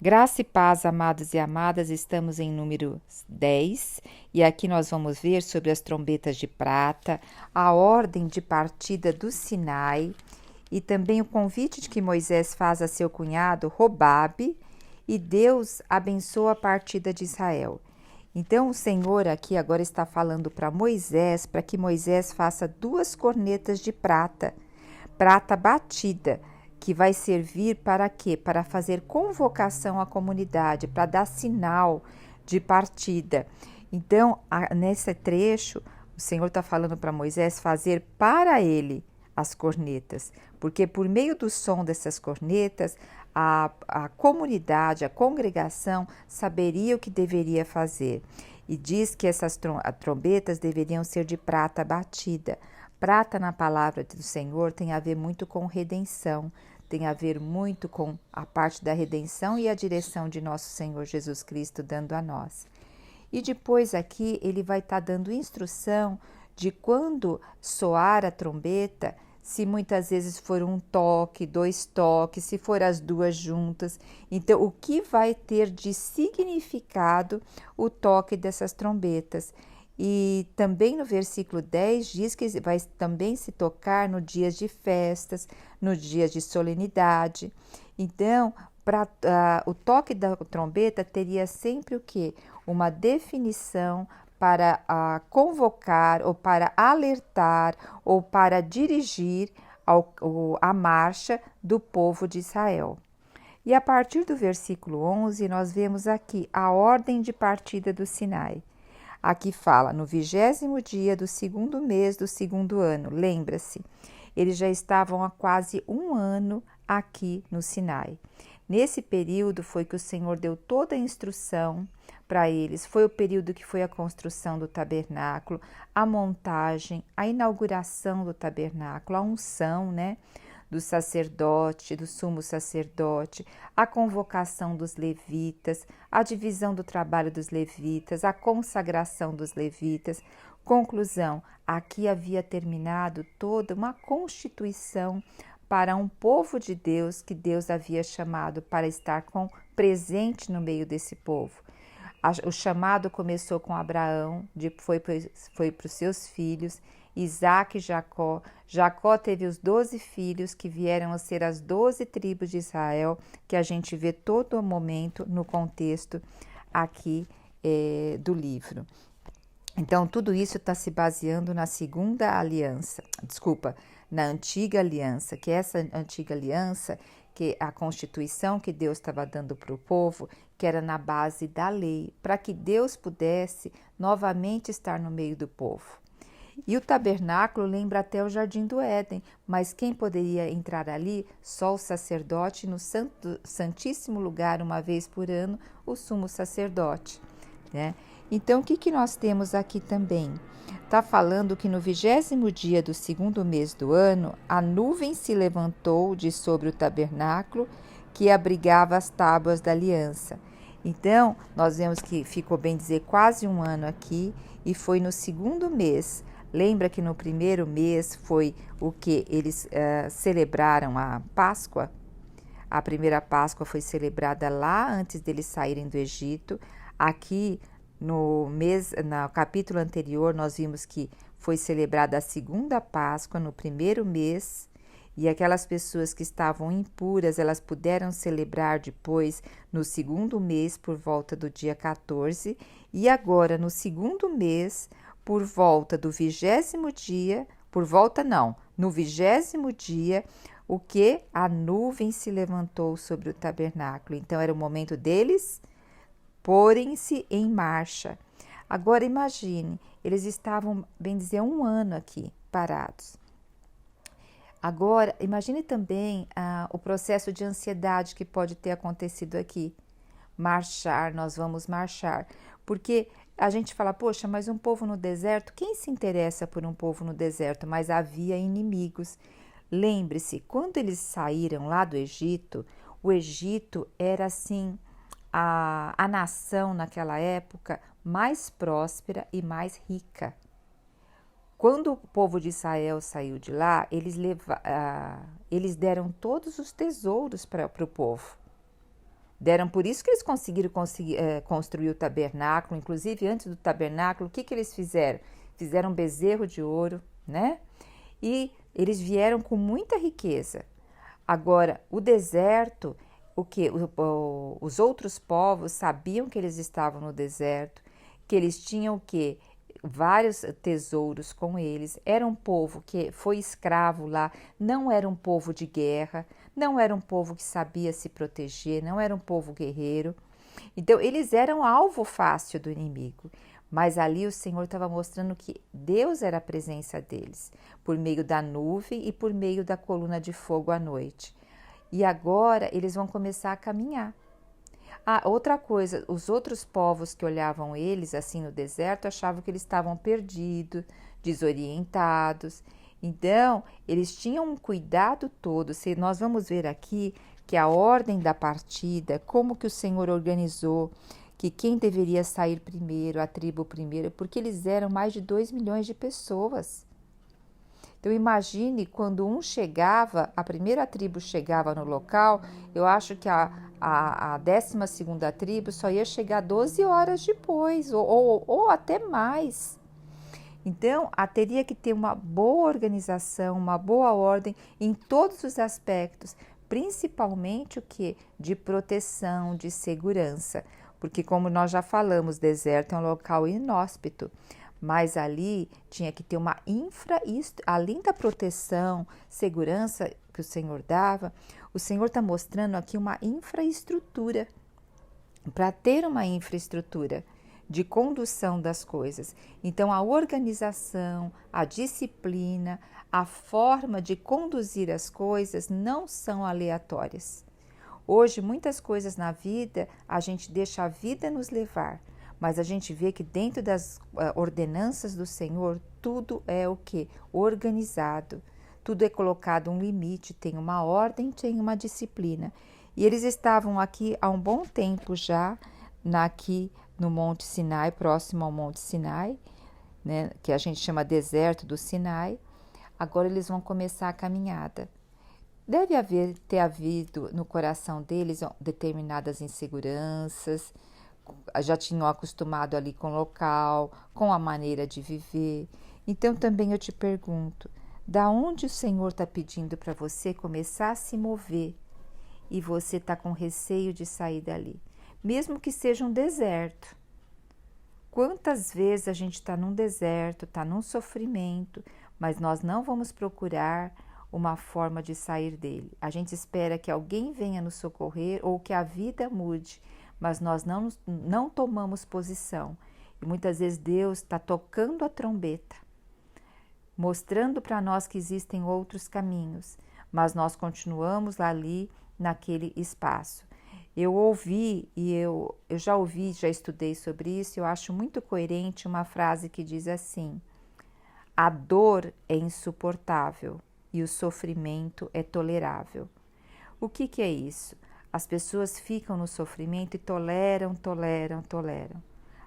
Graça e paz, amados e amadas, estamos em número 10 e aqui nós vamos ver sobre as trombetas de prata, a ordem de partida do Sinai e também o convite que Moisés faz a seu cunhado Robabe, e Deus abençoa a partida de Israel. Então o Senhor aqui agora está falando para Moisés, para que Moisés faça 2 cornetas de prata, prata batida, que vai servir para quê? Para fazer convocação à comunidade, para dar sinal de partida. Então, nesse trecho, o Senhor está falando para Moisés fazer para ele as cornetas, porque por meio do som dessas cornetas, a comunidade, a congregação saberia o que deveria fazer. E diz que essas trombetas deveriam ser de prata batida. Prata na palavra do Senhor tem a ver muito com redenção, tem a ver muito com a parte da redenção e a direção de nosso Senhor Jesus Cristo dando a nós. E depois aqui ele vai estar dando instrução de quando soar a trombeta, se muitas vezes for um toque, 2 toques, se for as 2 juntas. Então, o que vai ter de significado o toque dessas trombetas? E também no versículo 10 diz que vai também se tocar no dias de festas, nos dias de solenidade. Então, o toque da trombeta teria sempre o quê? Uma definição para convocar ou para alertar ou para dirigir a marcha do povo de Israel. E a partir do versículo 11, nós vemos aqui a ordem de partida do Sinai. Aqui fala, no 20º dia do 2º mês do 2º ano. Lembra-se, eles já estavam há quase 1 ano aqui no Sinai. Nesse período foi que o Senhor deu toda a instrução para eles. Foi o período que foi a construção do tabernáculo, a montagem, a inauguração do tabernáculo, a unção, do sacerdote, do sumo sacerdote, a convocação dos levitas, a divisão do trabalho dos levitas, a consagração dos levitas. Conclusão, aqui havia terminado toda uma constituição para um povo de Deus que Deus havia chamado para estar presente no meio desse povo. O chamado começou com Abraão, foi para os seus filhos, Isaac e Jacó. Jacó teve os 12 filhos que vieram a ser as 12 tribos de Israel, que a gente vê todo o momento no contexto aqui do livro. Então, tudo isso está se baseando na na antiga aliança, que essa antiga aliança, que a constituição que Deus estava dando para o povo, que era na base da lei, para que Deus pudesse novamente estar no meio do povo. E o tabernáculo lembra até o Jardim do Éden, mas quem poderia entrar ali? Só o sacerdote no Santíssimo Lugar, uma vez por ano, o sumo sacerdote, né? Então, o que nós temos aqui também? Está falando que no 20º dia do 2º mês do ano, a nuvem se levantou de sobre o tabernáculo que abrigava as tábuas da aliança. Então, nós vemos que ficou, bem dizer, quase 1 ano aqui, e foi no 2º mês. Lembra que no 1º mês foi o que eles celebraram a Páscoa? A primeira Páscoa foi celebrada lá antes deles saírem do Egito. Aqui no capítulo anterior, nós vimos que foi celebrada a 2ª Páscoa no 1º mês, e aquelas pessoas que estavam impuras, elas puderam celebrar depois no 2º mês, por volta do dia 14, e agora no 2º mês, por volta do 20º dia, no 20º dia, o que? A nuvem se levantou sobre o tabernáculo. Então, era o momento deles porem-se em marcha. Agora imagine, eles estavam, bem dizer, 1 ano aqui parados. Agora, imagine também o processo de ansiedade que pode ter acontecido aqui. Marchar, nós vamos marchar. Porque a gente fala, poxa, mas um povo no deserto, quem se interessa por um povo no deserto? Mas havia inimigos. Lembre-se, quando eles saíram lá do Egito, o Egito era assim a nação naquela época mais próspera e mais rica. Quando o povo de Israel saiu de lá, eles deram todos os tesouros para o povo. Por isso que eles conseguiram construir o tabernáculo. Inclusive, antes do tabernáculo, o que eles fizeram? Fizeram um bezerro de ouro, né? E eles vieram com muita riqueza. Agora, o deserto, os outros povos sabiam que eles estavam no deserto, que eles tinham o quê? Vários tesouros com eles. Era um povo que foi escravo lá, não era um povo de guerra, não era um povo que sabia se proteger, não era um povo guerreiro. Então, eles eram alvo fácil do inimigo. Mas ali o Senhor estava mostrando que Deus era a presença deles, por meio da nuvem e por meio da coluna de fogo à noite. E agora eles vão começar a caminhar. Outra coisa, os outros povos que olhavam eles assim no deserto achavam que eles estavam perdidos, desorientados. Então, eles tinham um cuidado todo. Se nós vamos ver aqui que a ordem da partida, como que o Senhor organizou, que quem deveria sair primeiro, a tribo primeiro, porque eles eram mais de 2 milhões de pessoas. Então imagine quando um chegava, a primeira tribo chegava no local, eu acho que a 12ª tribo só ia chegar 12 horas depois, ou até mais. Então, teria que ter uma boa organização, uma boa ordem em todos os aspectos, principalmente o que? De proteção, de segurança. Porque como nós já falamos, deserto é um local inóspito. Mas ali tinha que ter uma além da proteção, segurança que o Senhor dava, o Senhor está mostrando aqui uma infraestrutura. Para ter uma infraestrutura de condução das coisas. Então, a organização, a disciplina, a forma de conduzir as coisas não são aleatórias. Hoje, muitas coisas na vida, a gente deixa a vida nos levar. Mas a gente vê que dentro das ordenanças do Senhor, tudo é o quê? Organizado. Tudo é colocado um limite, tem uma ordem, tem uma disciplina. E eles estavam aqui há um bom tempo já, aqui no Monte Sinai, próximo ao Monte Sinai, né, que a gente chama deserto do Sinai. Agora eles vão começar a caminhada. Deve ter havido no coração deles determinadas inseguranças, já tinham acostumado ali com o local, com a maneira de viver. Então também eu te pergunto, da onde o Senhor está pedindo para você começar a se mover e você está com receio de sair dali? Mesmo que seja um deserto. Quantas vezes a gente está num deserto, está num sofrimento, mas nós não vamos procurar uma forma de sair dele. A gente espera que alguém venha nos socorrer ou que a vida mude, mas nós não tomamos posição. E muitas vezes Deus está tocando a trombeta, mostrando para nós que existem outros caminhos, mas nós continuamos ali naquele espaço. Eu já ouvi, já estudei sobre isso, eu acho muito coerente uma frase que diz assim: a dor é insuportável e o sofrimento é tolerável. O que é isso? As pessoas ficam no sofrimento e toleram.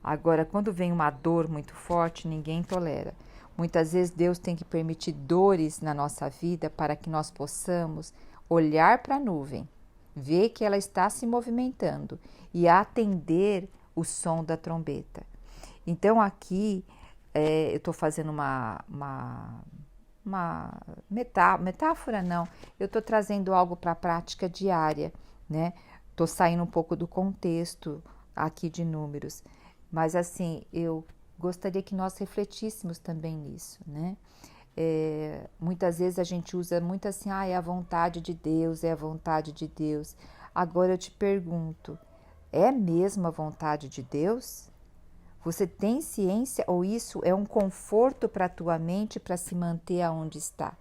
Agora, quando vem uma dor muito forte, ninguém tolera. Muitas vezes Deus tem que permitir dores na nossa vida para que nós possamos olhar para a nuvem, ver que ela está se movimentando e atender o som da trombeta. Então aqui eu estou fazendo uma metáfora, não, eu estou trazendo algo para a prática diária, né? Estou saindo um pouco do contexto aqui de Números, mas assim, eu gostaria que nós refletíssemos também nisso, né? Muitas vezes a gente usa muito assim, é a vontade de Deus, é a vontade de Deus. Agora eu te pergunto, é mesmo a vontade de Deus? Você tem ciência ou isso é um conforto para a tua mente para se manter aonde está?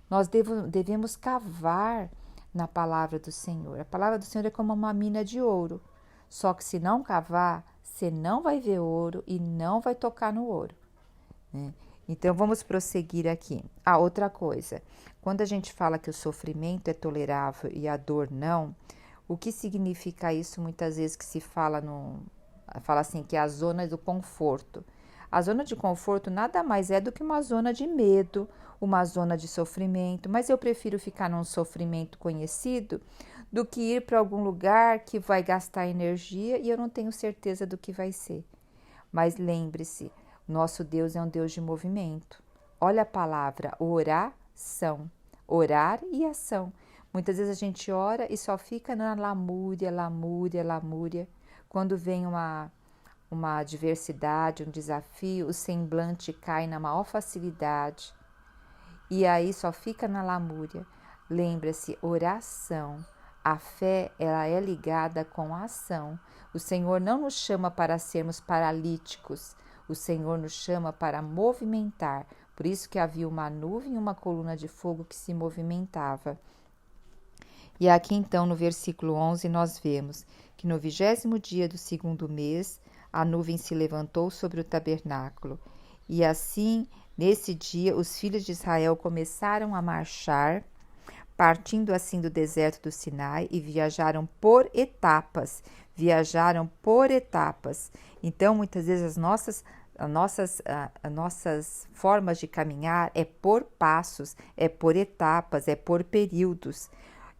Nós devemos cavar na palavra do Senhor. A palavra do Senhor é como uma mina de ouro. Só que se não cavar, você não vai ver ouro e não vai tocar no ouro, né? Então, vamos prosseguir aqui. Outra coisa. Quando a gente fala que o sofrimento é tolerável e a dor não, o que significa isso muitas vezes que se fala assim, que é a zona do conforto. A zona de conforto nada mais é do que uma zona de medo, uma zona de sofrimento, mas eu prefiro ficar num sofrimento conhecido do que ir para algum lugar que vai gastar energia e eu não tenho certeza do que vai ser. Mas lembre-se, nosso Deus é um Deus de movimento. Olha a palavra oração, orar e ação. Muitas vezes a gente ora e só fica na lamúria, lamúria, lamúria. Quando vem uma adversidade, um desafio, o semblante cai na maior facilidade. E aí só fica na lamúria. Lembra-se, oração. A fé, ela é ligada com a ação. O Senhor não nos chama para sermos paralíticos. O Senhor nos chama para movimentar. Por isso que havia uma nuvem e uma coluna de fogo que se movimentava. E aqui então no versículo 11 nós vemos que no 20º dia do 2º mês a nuvem se levantou sobre o tabernáculo. E assim, nesse dia, os filhos de Israel começaram a marchar, partindo assim do deserto do Sinai e viajaram por etapas. Então, muitas vezes as nossas formas de caminhar é por passos, é por etapas, é por períodos.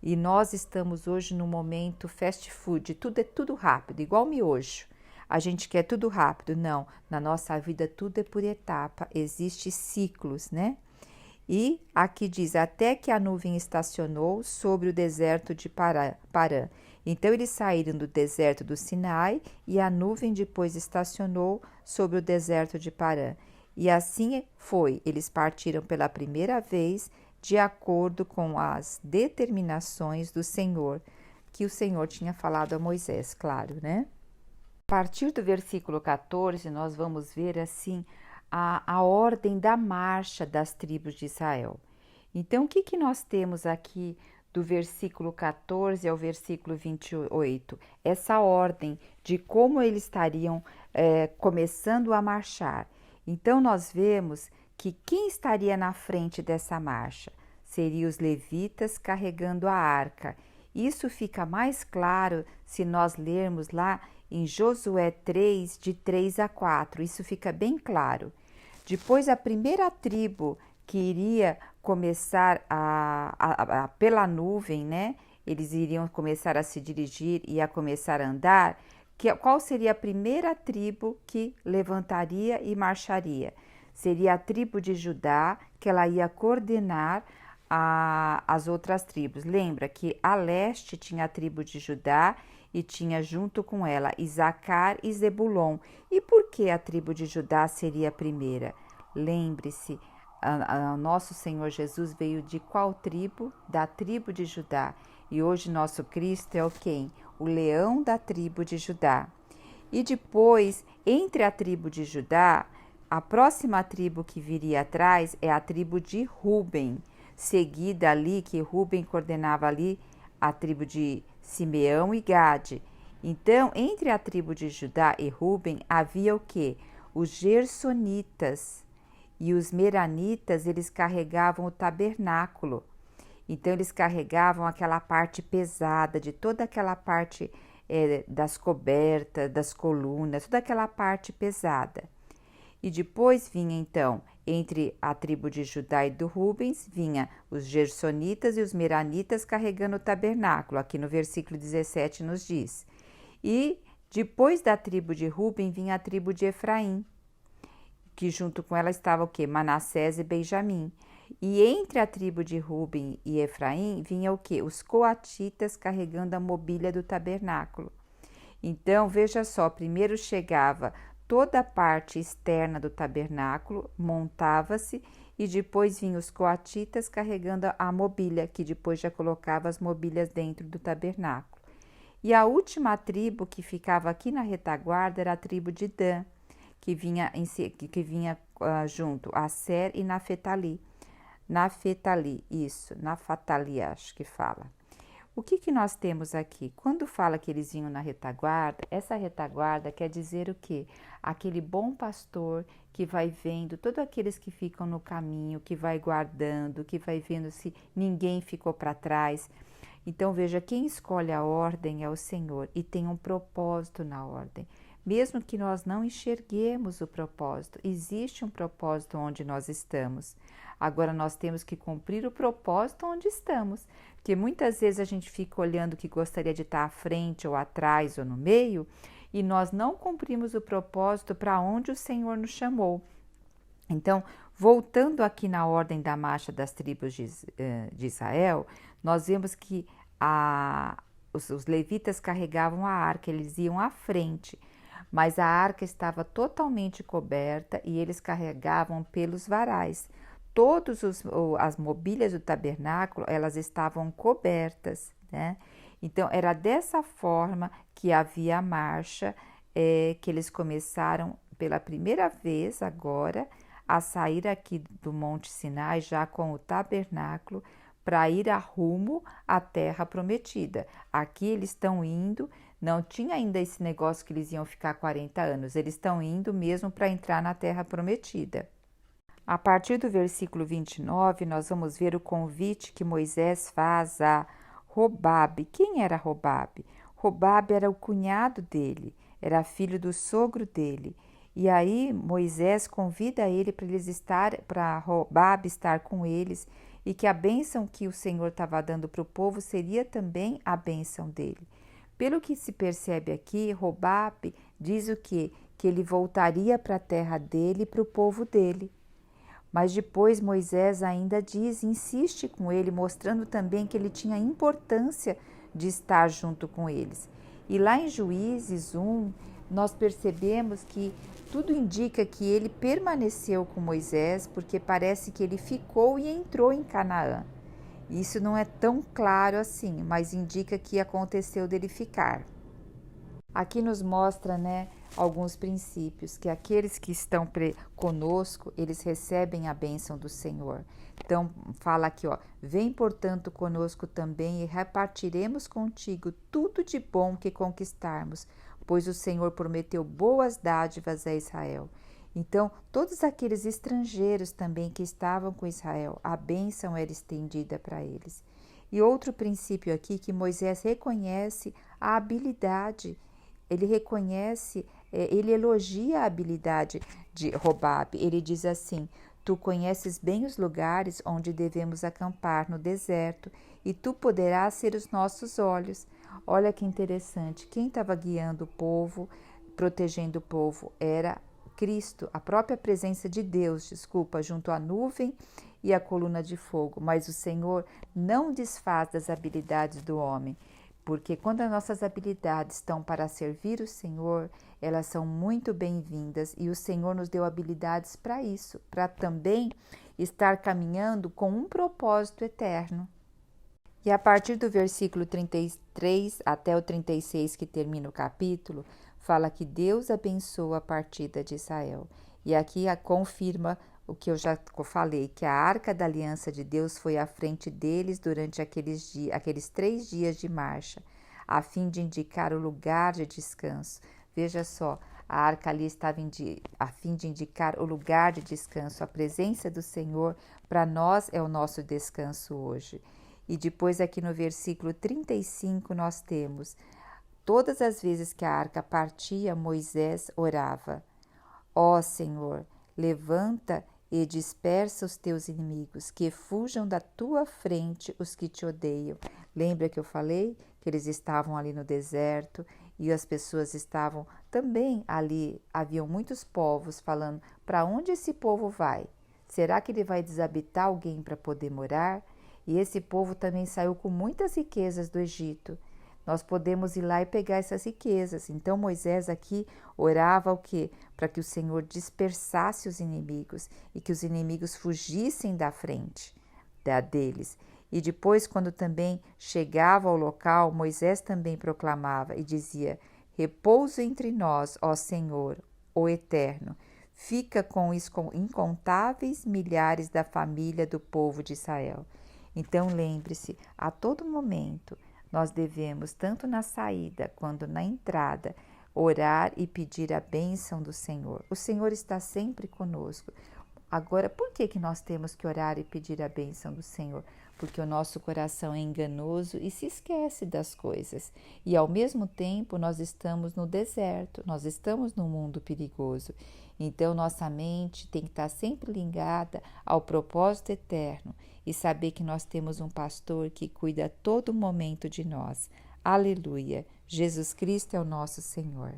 E nós estamos hoje no momento fast food, é tudo rápido, igual miojo. A gente quer tudo rápido. Não, na nossa vida tudo é por etapa, existem ciclos, né? E aqui diz, até que a nuvem estacionou sobre o deserto de Parã. Então eles saíram do deserto do Sinai e a nuvem depois estacionou sobre o deserto de Parã. E assim foi, eles partiram pela primeira vez de acordo com as determinações do Senhor, que o Senhor tinha falado a Moisés, claro, né? A partir do versículo 14, nós vamos ver assim a ordem da marcha das tribos de Israel. Então, o que nós temos aqui do versículo 14 ao versículo 28? Essa ordem de como eles estariam começando a marchar. Então, nós vemos que quem estaria na frente dessa marcha seriam os levitas carregando a arca. Isso fica mais claro se nós lermos lá em Josué 3, de 3 a 4, isso fica bem claro. Depois, a primeira tribo que iria começar pela nuvem, né? Eles iriam começar a se dirigir e a começar a andar. Qual seria a primeira tribo que levantaria e marcharia? Seria a tribo de Judá, que ela ia coordenar as outras tribos. Lembra que a leste tinha a tribo de Judá e tinha junto com ela Isacar e Zebulon. E por que a tribo de Judá seria a primeira? Lembre-se, nosso Senhor Jesus veio de qual tribo? Da tribo de Judá. E hoje nosso Cristo é o quem? O leão da tribo de Judá. E depois, entre a tribo de Judá, a próxima tribo que viria atrás é a tribo de Ruben, seguida ali, que Ruben coordenava ali, a tribo de Simeão e Gade. Então, entre a tribo de Judá e Ruben havia o quê? Os gersonitas e os meranitas, eles carregavam o tabernáculo. Então, eles carregavam aquela parte pesada, de toda aquela parte das cobertas, das colunas, toda aquela parte pesada. E depois vinha então, entre a tribo de Judá e do Rubens, vinha os gersonitas e os meranitas carregando o tabernáculo, aqui no versículo 17 nos diz. E depois da tribo de Ruben vinha a tribo de Efraim, que junto com ela estava o quê? Manassés e Benjamim. E entre a tribo de Ruben e Efraim vinha o quê? Os coatitas carregando a mobília do tabernáculo. Então, veja só, primeiro chegava toda a parte externa do tabernáculo, montava-se e depois vinham os coatitas carregando a mobília, que depois já colocava as mobílias dentro do tabernáculo. E a última tribo que ficava aqui na retaguarda era a tribo de Dan, que vinha junto, Aser e Naftali. Naftali, acho que fala. O que nós temos aqui? Quando fala que eles vinham na retaguarda, essa retaguarda quer dizer o quê? Aquele bom pastor que vai vendo todos aqueles que ficam no caminho, que vai guardando, que vai vendo se ninguém ficou para trás. Então veja, quem escolhe a ordem é o Senhor e tem um propósito na ordem. Mesmo que nós não enxerguemos o propósito, existe um propósito onde nós estamos. Agora nós temos que cumprir o propósito onde estamos, porque muitas vezes a gente fica olhando que gostaria de estar à frente ou atrás ou no meio, e nós não cumprimos o propósito para onde o Senhor nos chamou. Então, voltando aqui na ordem da marcha das tribos de Israel, nós vemos que os levitas carregavam a arca, eles iam à frente, mas a arca estava totalmente coberta e eles carregavam pelos varais. Todas as mobílias do tabernáculo, elas estavam cobertas, né? Então, era dessa forma que havia a marcha, que eles começaram pela primeira vez agora a sair aqui do Monte Sinai, já com o tabernáculo, para ir a rumo à terra prometida. Aqui eles estão indo, não tinha ainda esse negócio que eles iam ficar 40 anos, eles estão indo mesmo para entrar na terra prometida. A partir do versículo 29, nós vamos ver o convite que Moisés faz a Robabe. Quem era Robabe? Robabe era o cunhado dele, era filho do sogro dele. E aí Moisés convida ele para Robabe estar com eles, e que a bênção que o Senhor estava dando para o povo seria também a bênção dele. Pelo que se percebe aqui, Robabe diz o quê? Que ele voltaria para a terra dele e para o povo dele. Mas depois Moisés ainda insiste com ele, mostrando também que ele tinha importância de estar junto com eles. E lá em Juízes 1, nós percebemos que tudo indica que ele permaneceu com Moisés, porque parece que ele ficou e entrou em Canaã. Isso não é tão claro assim, mas indica que aconteceu dele ficar. Aqui nos mostra, alguns princípios, que aqueles que estão conosco, eles recebem a bênção do Senhor. Então, fala aqui, vem portanto conosco também e repartiremos contigo tudo de bom que conquistarmos, pois o Senhor prometeu boas dádivas a Israel. Então, todos aqueles estrangeiros também que estavam com Israel, a bênção era estendida para eles. E outro princípio aqui, que Moisés reconhece a habilidade. Ele reconhece, ele elogia a habilidade de Robabe. Ele diz assim: tu conheces bem os lugares onde devemos acampar no deserto, e tu poderás ser os nossos olhos. Olha que interessante, quem estava guiando o povo, protegendo o povo, era Cristo, a própria presença de Deus, junto à nuvem e à coluna de fogo. Mas o Senhor não desfaz das habilidades do homem. Porque quando as nossas habilidades estão para servir o Senhor, elas são muito bem-vindas, e o Senhor nos deu habilidades para isso, para também estar caminhando com um propósito eterno. E a partir do versículo 33 até o 36, que termina o capítulo, fala que Deus abençoa a partida de Israel. E aqui confirma o que eu já falei, que a arca da aliança de Deus foi à frente deles durante aqueles 3 dias de marcha, a fim de indicar o lugar de descanso. Veja só, a arca ali estava a fim de indicar o lugar de descanso. A presença do Senhor para nós é o nosso descanso hoje. E depois aqui no versículo 35 nós temos: todas as vezes que a arca partia, Moisés orava: ó Senhor, levanta e dispersa os teus inimigos, que fujam da tua frente os que te odeiam. Lembra que eu falei que eles estavam ali no deserto e as pessoas estavam também ali, haviam muitos povos falando: para onde esse povo vai? Será que ele vai desabitar alguém para poder morar? E esse povo também saiu com muitas riquezas do Egito. Nós podemos ir lá e pegar essas riquezas. Então Moisés aqui orava o quê? Para que o Senhor dispersasse os inimigos e que os inimigos fugissem da frente deles. E depois, quando também chegava ao local, Moisés também proclamava e dizia: repouso entre nós, ó Senhor, o Eterno. Fica com os incontáveis milhares da família do povo de Israel. Então lembre-se, a todo momento, nós devemos, tanto na saída quanto na entrada, orar e pedir a bênção do Senhor. O Senhor está sempre conosco. Agora, por que nós temos que orar e pedir a bênção do Senhor? porque o nosso coração é enganoso e se esquece das coisas. E ao mesmo tempo nós estamos no deserto, nós estamos num mundo perigoso. Então nossa mente tem que estar sempre ligada ao propósito eterno e saber que nós temos um pastor que cuida a todo momento de nós. Aleluia! Jesus Cristo é o nosso Senhor.